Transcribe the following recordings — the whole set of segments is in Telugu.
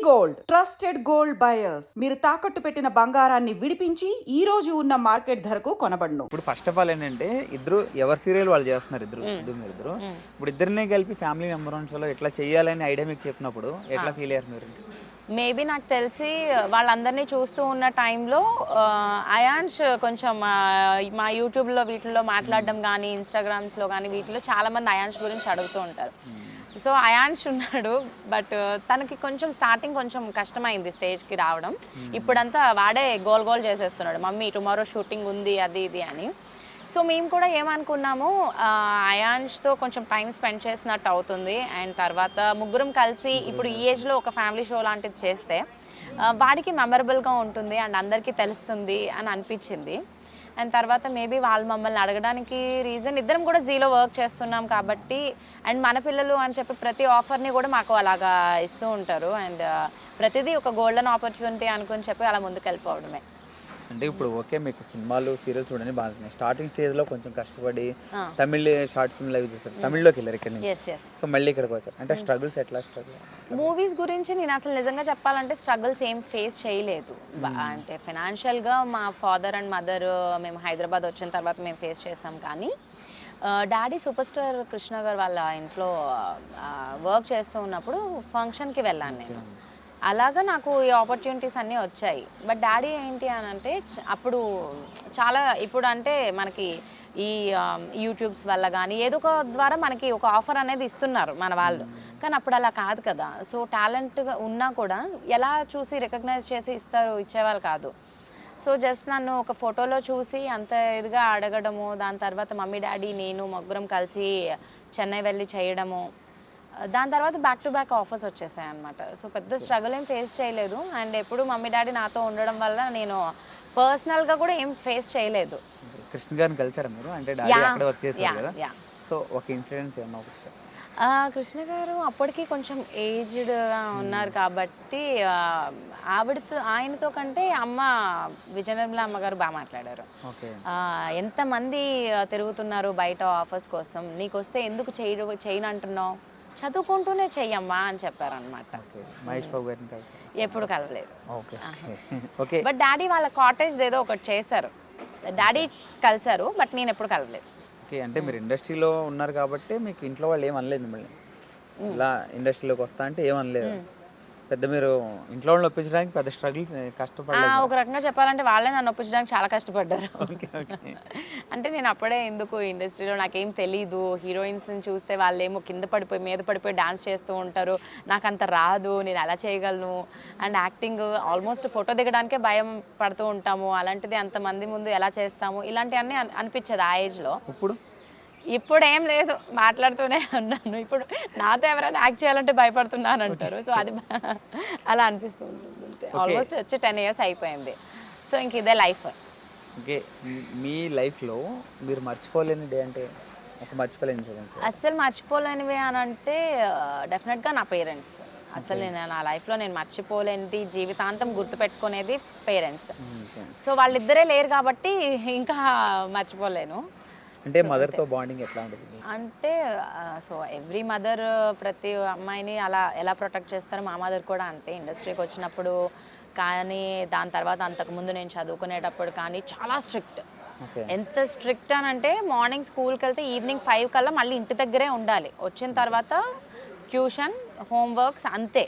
గోల్డ్ ట్రస్టెడ్ గోల్డ్ బయర్స్ మీరు తాకట్టు పెట్టిన బంగారాన్ని విడిపించి ఈ రోజు ఉన్న మార్కెట్ ధరకు కొనబడును. ఇప్పుడు ఫస్ట్ ఆఫ్ ఆల్ ఏంటంటే ఇద్దరు ఎవరి సీరియల్ వాళ్ళు చేస్తున్నారు. మీరిద్దరు ఇప్పుడు ఇద్దరినే కలిపి ఫ్యామిలీ నెంబర్ వన్ షోలో ఎట్లా చేయాలని ఐడియా మీకు చెప్పినప్పుడు ఎట్లా ఫీల్ అయ్యారు మీరు? మేబీ నాకు తెలిసి వాళ్ళందరినీ చూస్తూ ఉన్న టైంలో అయాన్ష్ కొంచెం మా యూట్యూబ్లో వీటిల్లో మాట్లాడడం కానీ ఇన్స్టాగ్రామ్స్లో కానీ వీటిలో చాలామంది అయాన్ష్ గురించి అడుగుతూ ఉంటారు. సో అయాన్ష్ ఉన్నాడు, బట్ తనకి కొంచెం స్టార్టింగ్ కొంచెం కష్టమైంది స్టేజ్కి రావడం. ఇప్పుడంతా వాడే గోల్ గోల్ చేసేస్తున్నాడు, మమ్మీ టుమారో షూటింగ్ ఉంది అది ఇది అని. సో మేము కూడా ఏమనుకున్నాము, అయాన్ష్తో కొంచెం టైం స్పెండ్ చేసినట్టు అవుతుంది. అండ్ తర్వాత ముగ్గురం కలిసి ఇప్పుడు ఈ ఏజ్లో ఒక ఫ్యామిలీ షో లాంటిది చేస్తే వాడికి మెమరబుల్గా ఉంటుంది అండ్ అందరికీ తెలుస్తుంది అని అనిపించింది. అండ్ తర్వాత మేబీ వాళ్ళు మమ్మల్ని అడగడానికి రీజన్ ఇద్దరం కూడా జీలో వర్క్ చేస్తున్నాం కాబట్టి, అండ్ మన పిల్లలు అని చెప్పి ప్రతి ఆఫర్ని కూడా మాకు అలాగా ఇస్తూ ఉంటారు. అండ్ ప్రతిదీ ఒక గోల్డెన్ ఆపర్చునిటీ అనుకుని చెప్పి అలా ముందుకు వెళ్ళిపోవడమే. అంటే ఇప్పుడు ఓకే, మీకు సినిమాలు సీరియల్స్ చూడండి బాగున్నాయి. స్టార్టింగ్ స్టేజ్లో కొంచెం కష్టపడి తమిళ్ షార్ట్ ఫిల్మ్ అవి చూస్తారు, తమిళ్లోకి వెళ్ళారు ఇక్కడ నుంచి. సో మళ్ళీ ఇక్కడికి వచ్చారు అంటే స్ట్రగుల్స్ ఎట్లా? మూవీస్ గురించి నేను అసలు నిజంగా చెప్పాలంటే స్ట్రగుల్స్ ఏం ఫేస్ చేయలేదు. అంటే ఫైనాన్షియల్గా మా ఫాదర్ అండ్ మదర్ మేము హైదరాబాద్ వచ్చిన తర్వాత మేము ఫేస్ చేసాం. కానీ డాడీ సూపర్ స్టార్ కృష్ణ గారు వాళ్ళ ఇంట్లో వర్క్ చేస్తూ ఉన్నప్పుడు ఫంక్షన్కి వెళ్ళాను నేను. అలాగా నాకు ఈ ఆపర్చునిటీస్ అన్నీ వచ్చాయి. బట్ డాడీ ఏంటి అని అంటే అప్పుడు చాలా ఇప్పుడు అంటే మనకి ఈ యూట్యూబ్స్ వల్ల కానీ ఏదో ఒక ద్వారా మనకి ఒక ఆఫర్ అనేది ఇస్తున్నారు మన వాళ్ళు. కానీ అప్పుడు అలా కాదు కదా. సో టాలెంట్గా ఉన్నా కూడా ఎలా చూసి రికగ్నైజ్ చేసి ఇచ్చేవాళ్ళు కాదు. సో జస్ట్ నన్ను ఒక ఫోటోలో చూసి అంత ఇదిగా అడగడము, దాని తర్వాత మమ్మీ డాడీ నేను ముగ్గురం కలిసి చెన్నై వెళ్ళి చేయడము, దాని తర్వాత బ్యాక్ టు బ్యాక్ ఆఫర్స్ వచ్చేసాయి అనమాట. సో పెద్ద స్ట్రగుల్ ఏం ఫేస్ చేయలేదు. అండ్ ఎప్పుడు మమ్మీ డాడీ నాతో ఉండడం వల్ల నేను పర్సనల్గా కూడా ఏం ఫేస్ చేయలేదు. కృష్ణ గారిని కలిసారా మీరు? అంటే డాడీ అక్కడ వర్క్ చేశారు కదా, సో ఒక ఇన్సిడెంట్స్ ఏమన్నా ఒకటి? కృష్ణ గారు అప్పటికి కొంచెం ఏజ్డ్గా ఉన్నారు కాబట్టి ఆయనతో కంటే అమ్మ విజయనిర్మల అమ్మగారు బాగా మాట్లాడారు. ఎంతమంది తిరుగుతున్నారు బయట ఆఫర్స్ కోసం, నీకు వస్తే ఎందుకు చేయను అంటున్నావు, చదువుకుంటూనే చెయ్యమ్మా అని చెప్పారనమాట. ఎప్పుడు కలవలేదు. బట్ డాడీ వాళ్ళ కాటేజ్ ఏదో ఒకటి చేశారు, డాడీ కలిసారు, బట్ నేను ఎప్పుడు కలవలేదు. అంటే మీరు ఇండస్ట్రీలో ఉన్నారు కాబట్టి మీకు ఇంట్లో వాళ్ళు ఏమనలేదు మిమ్మల్ని ఇలా ఇండస్ట్రీలోకి వస్తా అంటే ఏమనలేదు? పెద్ద మీరు ఇంట్లో వాళ్ళని ఒప్పించడానికి పెద్ద స్ట్రగుల్ కష్టపడ్డారు. ఒక రకంగా చెప్పాలంటే వాళ్ళే నన్ను ఒప్పించడానికి చాలా కష్టపడ్డారు. అంటే నేను అప్పుడే ఎందుకు ఇండస్ట్రీలో నాకేం తెలీదు, హీరోయిన్స్ని చూస్తే వాళ్ళేమో కింద పడిపోయి మీద పడిపోయి డాన్స్ చేస్తూ ఉంటారు, నాకు అంత రాదు, నేను ఎలా చేయగలను, అండ్ యాక్టింగ్ ఆల్మోస్ట్ ఫోటో దిగడానికే భయం పడుతూ ఉంటాము, అలాంటిది అంతమంది ముందు ఎలా చేస్తాము, ఇలాంటివన్నీ అనిపించేది ఆ ఏజ్లో. ఇప్పుడు ఏం లేదు, మాట్లాడుతూనే ఉన్నాను. ఇప్పుడు నాతో ఎవరైనా యాక్ట్ చేయాలంటే భయపడుతున్నాను అంటారు. సో అది అలా అనిపిస్తూ ఉంటుంది. ఆల్మోస్ట్ వచ్చి 10 years అయిపోయింది. సో ఇంక ఇదే లైఫ్. ఓకే, మీ లైఫ్లో మీరు మర్చిపోలేని డే అంటే ఒక మర్చిపోలేని అస్సలు మర్చిపోలేనివి అని అంటే డెఫినెట్గా నా పేరెంట్స్. అసలు నేను నా లైఫ్లో నేను మర్చిపోలేనిది, జీవితాంతం గుర్తుపెట్టుకునేది పేరెంట్స్. సో వాళ్ళిద్దరే లేరు కాబట్టి ఇంకా మర్చిపోలేను. అంటే మదర్తో బాండింగ్ ఎట్లా ఉంటుంది అంటే సో ఎవ్రీ మదర్ ప్రతి అమ్మాయిని అలా ఎలా ప్రొటెక్ట్ చేస్తారో మా మదర్ కూడా అంతే. ఇండస్ట్రీకి వచ్చినప్పుడు కానీ, దాని తర్వాత అంతకుముందు నేను చదువుకునేటప్పుడు కానీ చాలా స్ట్రిక్ట్. ఎంత స్ట్రిక్ట్ అని అంటే మార్నింగ్ స్కూల్కి వెళ్తే ఈవినింగ్ 5 కల్లా మళ్ళీ ఇంటి దగ్గరే ఉండాలి. వచ్చిన తర్వాత ట్యూషన్, హోంవర్క్స్ అంతే.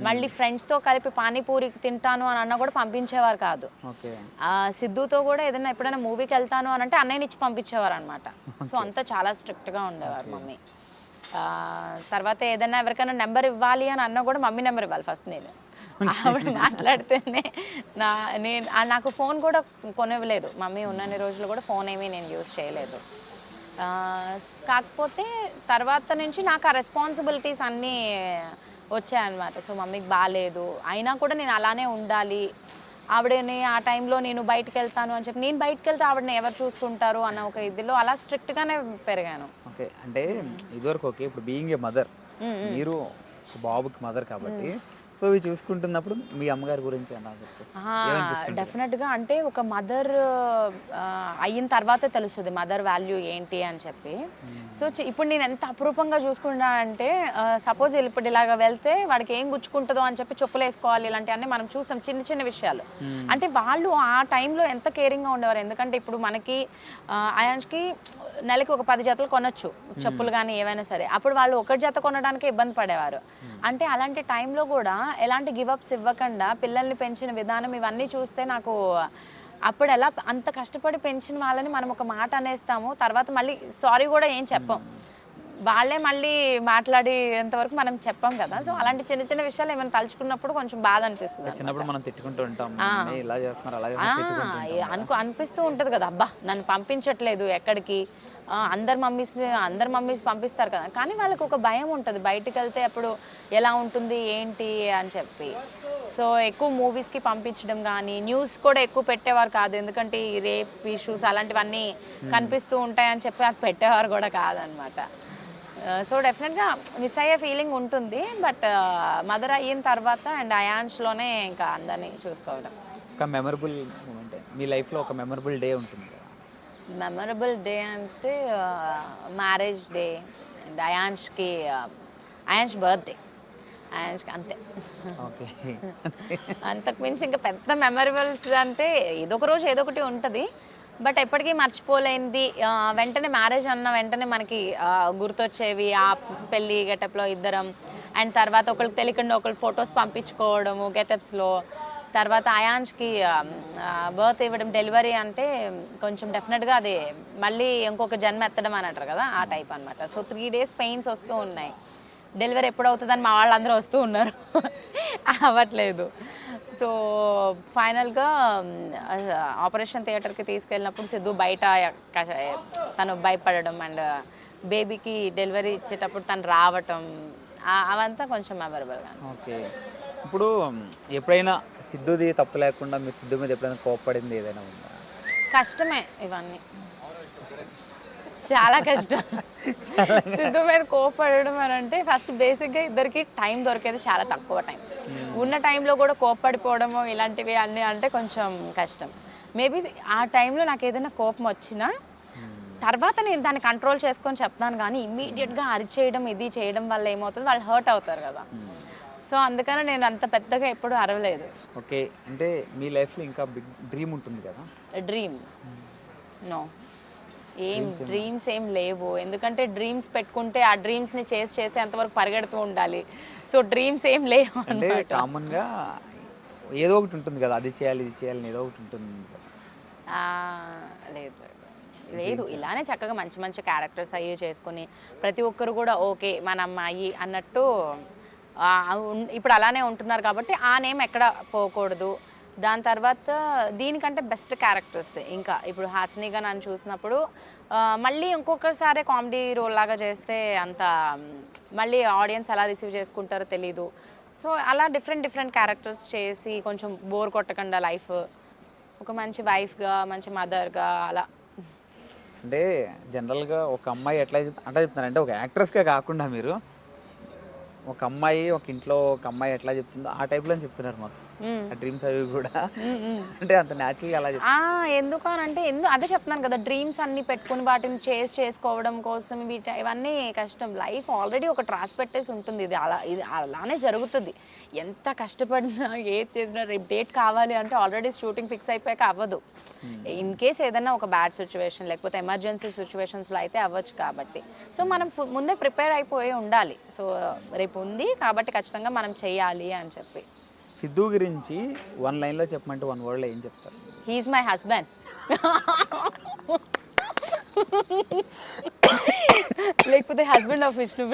మళ్ళీ ఫ్రెండ్స్తో కలిపి పానీపూరి తింటాను అని అన్నా కూడా పంపించేవారు కాదు. సిద్ధుతో కూడా ఏదైనా ఎప్పుడైనా మూవీకి వెళ్తాను అని అంటే అన్నయ్యని ఇచ్చి పంపించేవారు అనమాట. సో అంతా చాలా స్ట్రిక్ట్గా ఉండేవారు మమ్మీ. తర్వాత ఏదైనా ఎవరికైనా నెంబర్ ఇవ్వాలి అని అన్నా కూడా మమ్మీ నెంబర్ ఇవ్వాలి ఫస్ట్. నేను ఆవిడ మాట్లాడితేనే నాకు ఫోన్ కూడా కొనివ్వలేదు మమ్మీ. ఉన్నన్ని రోజులు కూడా ఫోన్ ఏమీ నేను యూజ్ చేయలేదు. కాకపోతే తర్వాత నుంచి నాకు ఆ రెస్పాన్సిబిలిటీస్ అన్నీ వచ్చాయన్నమాట. సో మమ్మీకి బాగాలేదు అయినా కూడా నేను అలానే ఉండాలి, ఆవిడని ఆ టైంలో నేను బయటకు వెళ్తాను అని చెప్పి, నేను బయటకు వెళ్తే ఆవిడని ఎవరు చూసుకుంటారు అన్న ఒక ఇదిలో అలా స్ట్రిక్ట్గానే పెరిగాను. ఓకే, అంటే ఇదివరకు ఓకే, ఇప్పుడు బీయింగ్ ఏ మదర్, మీరు బాబుకి మదర్ కాబట్టి సో ఇవి చూసుకుంటున్నప్పుడు మీ అమ్మగారి గురించి అన్నా చెప్పు. ఏమనిపిస్తుంది? డెఫినెట్గా అంటే ఒక మదర్ అయిన తర్వాతే తెలుస్తుంది మదర్ వాల్యూ ఏంటి అని చెప్పి. సో ఇప్పుడు నేను ఎంత అపురూపంగా చూసుకున్నానంటే సపోజ్ ఇప్పుడు ఇలాగ వెళ్తే వాడికి ఏం గుచ్చుకుంటుందో అని చెప్పి చెప్పులు వేసుకోవాలి ఇలాంటివన్నీ మనం చూస్తాం, చిన్న చిన్న విషయాలు. అంటే వాళ్ళు ఆ టైంలో ఎంత కేరింగ్గా ఉండేవారు. ఎందుకంటే ఇప్పుడు మనకి అయాన్స్కి నెలకి ఒక 10 జతలు కొనొచ్చు చెప్పులు కానీ ఏవైనా సరే, అప్పుడు వాళ్ళు ఒకటి జత కొనడానికి ఇబ్బంది పడేవారు. అంటే అలాంటి టైంలో కూడా ఎలాంటి గివప్స్ ఇవ్వకుండా పిల్లల్ని పెంచిన విధానం ఇవన్నీ చూస్తే నాకు అప్పుడు ఎలా అంత కష్టపడి పెంచిన వాళ్ళని మనం ఒక మాట అనేస్తాము, తర్వాత మళ్ళీ సారీ కూడా ఏం చెప్పం, వాళ్ళే మళ్ళీ మాట్లాడేంతవరకు మనం చెప్పాం కదా. సో అలాంటి చిన్న చిన్న విషయాలు ఏమైనా తలుచుకున్నప్పుడు కొంచెం బాధ అనిపిస్తుంది. చిన్నప్పుడు మనం తిట్టుకుంటూ ఉంటాం, ఇలా చేస్తున్నారు అలా చేస్తున్నారు అనిపిస్తూ ఉంటుంది కదా, అబ్బా నన్ను పంపించట్లేదు ఎక్కడికి, అందరు మమ్మీస్ పంపిస్తారు కదా, కానీ వాళ్ళకి ఒక భయం ఉంటుంది బయటికి వెళ్తే అప్పుడు ఎలా ఉంటుంది ఏంటి అని చెప్పి. సో ఎక్కువ మూవీస్కి పంపించడం కానీ న్యూస్ కూడా ఎక్కువ పెట్టేవారు కాదు, ఎందుకంటే ఈ రేప్ ఇష్యూస్ అలాంటివన్నీ కనిపిస్తూ ఉంటాయని చెప్పి అది పెట్టేవారు కూడా కాదనమాట. సో డెఫినెట్గా మిస్ అయ్యే ఫీలింగ్ ఉంటుంది, బట్ మదర్ అయిన తర్వాత అండ్ అయాన్స్లోనే ఇంకా అందరినీ చూసుకోవడం. ఒక మెమరబుల్ మూమెంట్ మీ లైఫ్లో, ఒక మెమరబుల్ డే ఉంటుంది కదా? మెమరబుల్ డే అంటే marriage day and Ayansh birthday, అయాన్ష్కి అంతే. ఓకే. అంతకు మించి ఇంకా పెద్ద మెమరబుల్స్ అంటే ఏదో ఒక రోజు ఏదో ఒకటి ఉంటుంది, బట్ ఎప్పటికీ మర్చిపోలేనిది వెంటనే మ్యారేజ్ అన్న వెంటనే మనకి గుర్తొచ్చేవి ఆ పెళ్ళి గెటప్లో ఇద్దరం, అండ్ తర్వాత ఒకరికి తెలియకుండా ఒకరు ఫొటోస్ పంపించుకోవడము గెటప్స్లో, తర్వాత అయాన్ష్కి బర్త్ ఇవ్వడం, డెలివరీ అంటే కొంచెం డెఫినెట్గా అది మళ్ళీ ఇంకొక జన్మ ఎత్తడం అని అంటారు కదా, ఆ టైప్ అనమాట. సో 3 days పెయిన్స్ వస్తూ ఉన్నాయి, డెలివరీ ఎప్పుడు అవుతుందని మా వాళ్ళందరూ వస్తూ ఉన్నారు, అవ్వట్లేదు. సో ఫైనల్గా ఆపరేషన్ థియేటర్కి తీసుకెళ్ళినప్పుడు సిద్ధు బయట తను భయపడడం అండ్ బేబీకి డెలివరీ ఇచ్చేటప్పుడు తను రావటం అవంతా కొంచెం మెమరబుల్గా. ఓకే. ఇప్పుడు ఎప్పుడైనా సిద్ధుది తప్పు లేకుండా మీరు సిద్ధు మీద ఎప్పుడైనా కోప్పడింది ఏదైనా ఉందా? కష్టమే ఇవన్నీ, చాలా కష్టం. సిద్ధు మీద కోప్పడడం అని అంటే ఫస్ట్ బేసిక్గా ఇద్దరికి టైం దొరికేది చాలా తక్కువ టైం, ఉన్న టైంలో కూడా కోప్పడిపోవడము ఇలాంటివి అన్నీ అంటే కొంచెం కష్టం. మేబీ ఆ టైంలో నాకు ఏదైనా కోపం వచ్చినా తర్వాత నేను దాన్ని కంట్రోల్ చేసుకొని చెప్తాను, కానీ ఇమ్మీడియట్గా అరిచేయడం ఇది చేయడం వల్ల ఏమవుతుంది, వాళ్ళు హర్ట్ అవుతారు కదా. సో అందుకని నేను అంత పెద్దగా ఎప్పుడు అరవలేదు. ఓకే. అంటే మీ లైఫ్లో ఇంకా బిగ్ డ్రీమ్ ఉంటుంది కదా? డ్రీమ్ నో, డ్రీమ్స్ ఏం లేవు, ఎందుకంటే డ్రీమ్స్ పెట్టుకుంటే ఆ డ్రీమ్స్ని చేసేంతవరకు పరిగెడుతూ ఉండాలి. సో డ్రీమ్స్ ఏం లేవు. అంటే కామన్గా ఏదో ఒకటి ఉంటుంది కదా, అది చేయాలి ఇది చేయాలని ఏదో ఒకటి ఉంటుంది. లేదు, ఇలానే చక్కగా మంచి మంచి క్యారెక్టర్స్ అయ్యి చేసుకుని ప్రతి ఒక్కరు కూడా ఓకే మన అమ్మాయి అన్నట్టు ఇప్పుడు అలానే ఉంటున్నారు కాబట్టి ఆ నేమ్ ఎక్కడ పోకూడదు. దాని తర్వాత దీనికంటే బెస్ట్ క్యారెక్టర్స్ ఇంకా ఇప్పుడు హాసినిగా నన్ను చూసినప్పుడు మళ్ళీ ఇంకొకసారి కామెడీ రోల్ లాగా చేస్తే అంత మళ్ళీ ఆడియన్స్ ఎలా రిసీవ్ చేసుకుంటారో తెలీదు. సో అలా డిఫరెంట్ క్యారెక్టర్స్ చేసి కొంచెం బోర్ కొట్టకుండా లైఫ్ ఒక మంచి వైఫ్గా మంచి మదర్గా అలా. అంటే జనరల్గా ఒక అమ్మాయి ఎట్లా అంటే చెప్తున్నారంటే ఒక యాక్ట్రెస్గా కాకుండా మీరు ఒక అమ్మాయి ఒక ఇంట్లో ఒక అమ్మాయి ఎట్లా చెప్తుందో ఆ టైప్లో చెప్తున్నారు మొత్తం ఆ డ్రీమ్స్ అవి కూడా. అంటే అంత న్యాచురల్గా అలా ఎందుకు అని అంటే అదే చెప్తున్నాను కదా, డ్రీమ్స్ అన్ని పెట్టుకుని వాటిని చేసుకోవడం కోసం ఇవన్నీ కష్టం. లైఫ్ ఆల్రెడీ ఒక ట్రాస్ పెట్టేసి ఉంటుంది, ఇది అలానే జరుగుతుంది. ఎంత కష్టపడినా ఏది చేసినా రేపు డేట్ కావాలి అంటే ఆల్రెడీ షూటింగ్ ఫిక్స్ అయిపోయాక అవ్వదు. ఇన్ కేస్ ఏదైనా ఒక బ్యాడ్ సిచ్యువేషన్ లేకపోతే ఎమర్జెన్సీ సిచ్యువేషన్స్లో అయితే అవ్వచ్చు. కాబట్టి సో మనం ముందే ప్రిపేర్ అయిపోయి ఉండాలి. సో రేపు ఉంది కాబట్టి ఖచ్చితంగా మనం చెయ్యాలి అని చెప్పి. సిద్ధు గురించి 1 లైన్లో చెప్పమంటే 1 వర్డ్లో ఏం చెప్తారు? He is my husband. లేకపోతే హస్బెండ్ ఆఫ్ విష్ణు.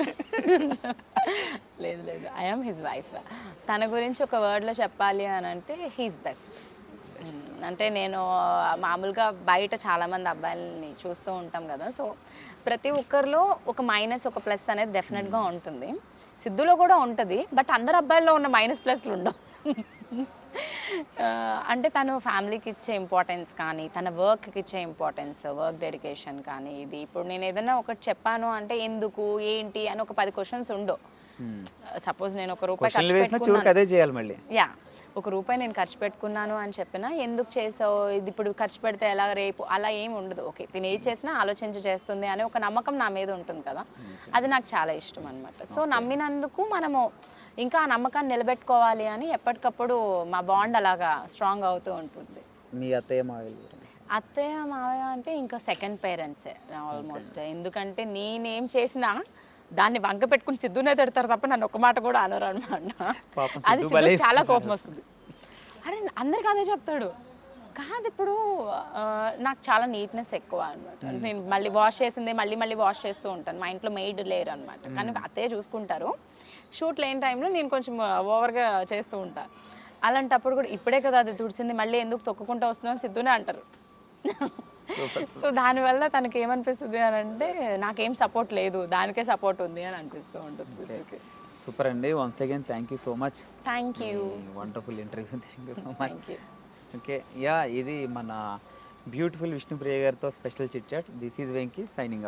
లేదు ఐ యామ్ హిజ్ వైఫ్. తన గురించి ఒక వర్డ్లో చెప్పాలి అని అంటే హీఈస్ బెస్ట్. అంటే నేను మామూలుగా బయట చాలామంది అబ్బాయిలని చూస్తూ ఉంటాం కదా, సో ప్రతి ఒక్కరిలో ఒక మైనస్ ఒక ప్లస్ అనేది డెఫినెట్గా ఉంటుంది. సిద్ధులో కూడా ఉంటుంది, బట్ అందరు అబ్బాయిల్లో ఉన్న మైనస్ ప్లస్లు ఉండవు. అంటే తను ఫ్యామిలీకి ఇచ్చే ఇంపార్టెన్స్ కానీ తన వర్క్కి ఇచ్చే ఇంపార్టెన్స్, వర్క్ డెడికేషన్ కానీ ఇది ఇప్పుడు నేను ఏదైనా ఒకటి చెప్పాను అంటే ఎందుకు ఏంటి అని ఒక 10 క్వశ్చన్స్ ఉండవు. సపోజ్ నేను ఒక రూపాయి క్వశ్చన్లు ఖర్చు వేసినా చివరికి అదే చేయాలి మళ్ళీ. యా, ఒక రూపాయి నేను ఖర్చు పెట్టుకున్నాను అని చెప్పినా ఎందుకు చేసావు, ఇది ఇప్పుడు ఖర్చు పెడితే ఎలా రేపు, అలా ఏమి ఉండదు. ఓకే, తిని ఏది చేసినా ఆలోచించి చేస్తుంది అనే ఒక నమ్మకం నా మీద ఉంటుంది కదా, అది నాకు చాలా ఇష్టం అనమాట. సో నమ్మినందుకు మనము ఇంకా ఆ నమ్మకాన్ని నిలబెట్టుకోవాలి అని ఎప్పటికప్పుడు మా బాండ్ అలాగా స్ట్రాంగ్ అవుతూ ఉంటుంది. మీ అత్తయ్య మావయ్య అత్తయ్య మావయ్య అంటే ఇంకా సెకండ్ పేరెంట్సే ఆల్మోస్ట్. ఎందుకంటే నేనేం చేసినా దాన్ని వంక పెట్టుకుని సిద్ధునే తిడతారు తప్ప నన్ను ఒక మాట కూడా అనరు అనమాట. పాపం అది సిద్ధు సిద్ధు భలే చాలా కోపం వస్తుంది. అరే అందరికి అదే చెప్తాడు కాదు. ఇప్పుడు నాకు చాలా నీట్నెస్ ఎక్కువ అనమాట. నేను మళ్ళీ వాష్ చేసిందే మళ్ళీ మళ్ళీ వాష్ చేస్తూ ఉంటాను. మా ఇంట్లో మెయిడ్ లేరు అనమాట, కానీ అత్తయ్య చూసుకుంటారు. షూట్ లేని టైంలో నేను కొంచెం ఓవర్గా చేస్తూ ఉంటాను. అలాంటప్పుడు కూడా ఇప్పుడే కదా అది తుడిచింది మళ్ళీ ఎందుకు తొక్కుకుంటూ వస్తుందని సిద్ధునే అంటారు. సో దానివల్ల తనకి ఏమనిపిస్తుంది అని అంటే నాకేం సపోర్ట్ లేదు, దానికే సపోర్ట్ ఉంది అని అనిపిస్తూ ఉంటుంది. సూపర్ అండి. Once again thank you so much. Thank you. Wonderful interview. Thank you so much. Thank you. Okay, yeah, ఇది మన బ్యూటిఫుల్ విష్ణుప్రియ గారితో special chit chat. This is Venky signing.